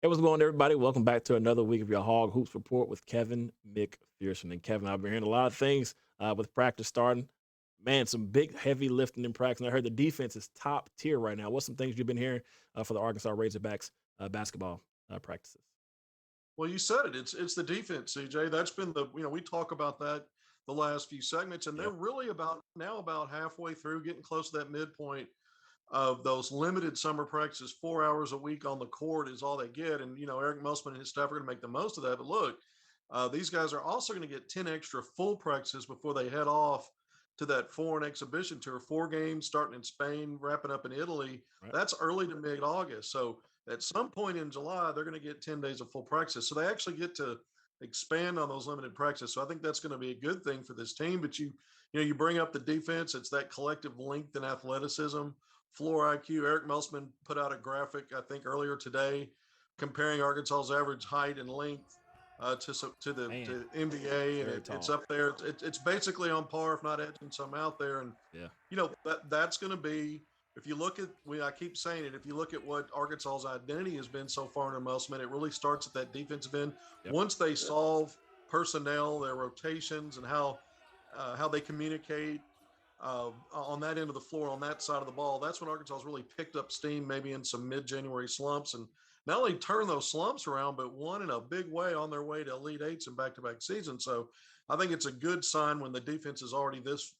Hey, what's going on, everybody? Welcome back to another week of your Hog Hoops Report with Kevin Mcpherson. And Kevin, I've been hearing a lot of things with practice starting. Man, some big, heavy lifting in practice. And I heard the defense is top tier right now. What's some things you've been hearing for the Arkansas Razorbacks basketball practices? Well, you said it. It's the defense, CJ. That's been we talk about that the last few segments, and they're Yep. really about halfway through, getting close to that midpoint of those limited summer practices. 4 hours a week on the court is all they get, and Eric Musman and his staff are going to make the most of that. But look, these guys are also going to get 10 extra full practices before they head off to that foreign exhibition tour. 4 games starting in Spain, wrapping up in Italy. Right. That's early to mid-August. So at some point in July, they're going to get 10 days of full practice. So they actually get to expand on those limited practices. So I think that's going to be a good thing for this team. But you bring up the defense. It's that collective length and athleticism, floor IQ. Eric Musman put out a graphic, I think, earlier today, comparing Arkansas's average height and length Man, to NBA, and very it's tall. up there. It's basically on par, if not edging some out there. And Yeah. that's going to be, if you look at, I keep saying it, if you look at what Arkansas's identity has been so far under Musman, it really starts at that defensive end. Yep. Once they solve personnel, their rotations, and how they communicate on that end of the floor, on that side of the ball, that's when Arkansas has really picked up steam, maybe in some mid-January slumps, and not only turn those slumps around, but won in a big way on their way to Elite Eights and back-to-back seasons. So I think it's a good sign when the defense is already this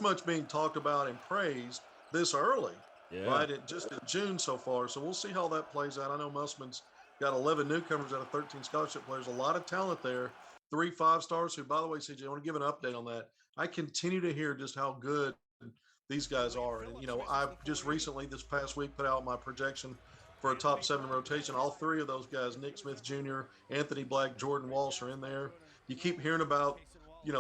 much being talked about and praised this early, Yeah. right? Just in June so far. So we'll see how that plays out. I know Musman's got 11 newcomers out of 13 scholarship players, a lot of talent there. 3 5 stars who, by the way, CJ, I want to give an update on that. I continue to hear just how good these guys are. And, I've just recently, this past week, put out my projection for a top 7 rotation. All 3 of those guys, Nick Smith Jr., Anthony Black, Jordan Walsh, are in there. You keep hearing about,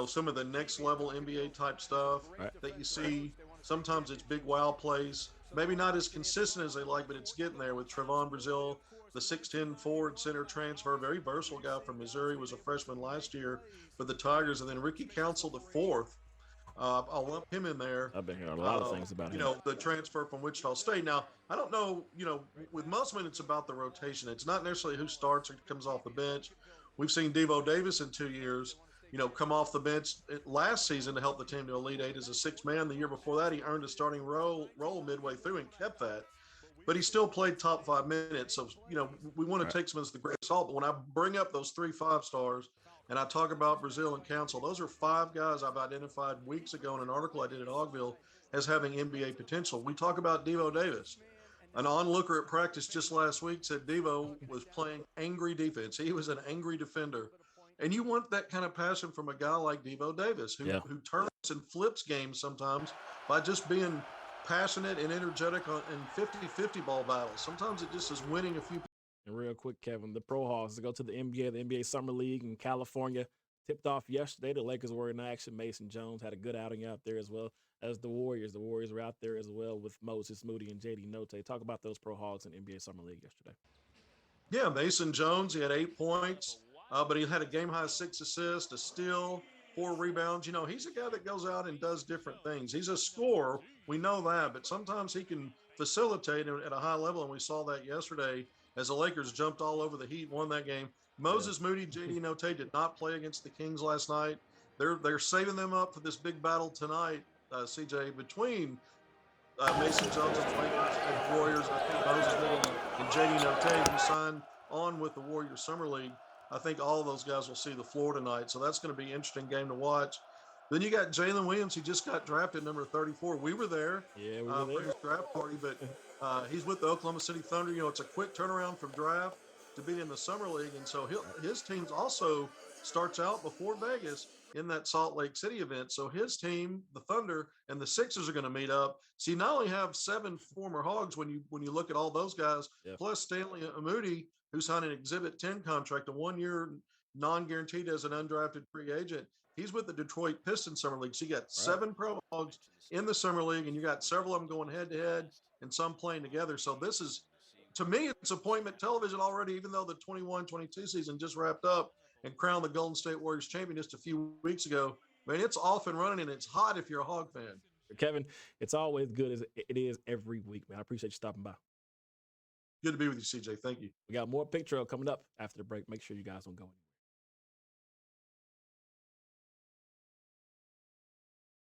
some of the next level NBA type stuff Right. that you see. Sometimes it's big wow plays. Maybe not as consistent as they like, but it's getting there with Trevon Brazile, the 6'10 forward center transfer, very versatile guy from Missouri, was a freshman last year for the Tigers. And then Ricky Council, the fourth, I'll lump him in there. I've been hearing a lot of things about him. The transfer from Wichita State. Now, I don't know, with Musman, it's about the rotation. It's not necessarily who starts or comes off the bench. We've seen Devo Davis in 2 years, come off the bench last season to help the team to Elite Eight as a sixth man. The year before that, he earned a starting role midway through and kept that. But he still played top 5 minutes. So, we want Right. to take some of the great salt. But when I bring up those 3 5 stars and I talk about Brazile and Council, those are 5 guys I've identified weeks ago in an article I did at Ogville as having NBA potential. We talk about Devo Davis. An onlooker at practice just last week said Devo was playing angry defense. He was an angry defender. And you want that kind of passion from a guy like Devo Davis, who, Yeah. who turns and flips games sometimes by just being passionate and energetic in 50-50 ball battles. Sometimes it just is winning a few. And real quick, Kevin, the Pro Hawks to go to the NBA Summer League in California. Tipped off yesterday. The Lakers were in action. Mason Jones had a good outing out there as well as the Warriors. The Warriors were out there as well with Moses Moody and JD Note. Talk about those Pro Hawks in NBA Summer League yesterday. Yeah, Mason Jones, he had 8 points, but he had a game high 6 assists, a steal, 4 rebounds. He's a guy that goes out and does different things. He's a scorer. We know that, but sometimes he can facilitate at a high level. And we saw that yesterday as the Lakers jumped all over the Heat, won that game. Yeah. Moses Moody, JD Note did not play against the Kings last night. They're saving them up for this big battle tonight, CJ, between Mason Jones and the Lakers and the Warriors. I think Moses Moody and JD Note, who signed on with the Warriors Summer League. I think all of those guys will see the floor tonight. So that's going to be an interesting game to watch. Then you got Jalen Williams. He just got drafted number 34. We were there Yeah, we were for his there. draft party, but he's with the Oklahoma City Thunder. It's a quick turnaround from draft to being in the Summer League. And so his team's also starts out before Vegas in that Salt Lake City event. So his team, the Thunder and the Sixers, are going to meet up. So you not only have 7 former Hogs when you look at all those guys, Yeah. plus Stanley Moody, who signed an Exhibit 10 contract, a 1-year non-guaranteed as an undrafted free agent. He's with the Detroit Pistons Summer League. So you got Right. 7 Pro Hogs in the Summer League, and you got several of them going head-to-head and some playing together. So this is, to me, it's appointment television already, even though the 21-22 season just wrapped up and crowned the Golden State Warriors champion just a few weeks ago. Man, it's off and running, and it's hot if you're a Hog fan. Kevin, it's always good as it is every week, man. I appreciate you stopping by. Good to be with you, CJ. Thank you. We got more Pick Trail coming up after the break. Make sure you guys don't go anywhere.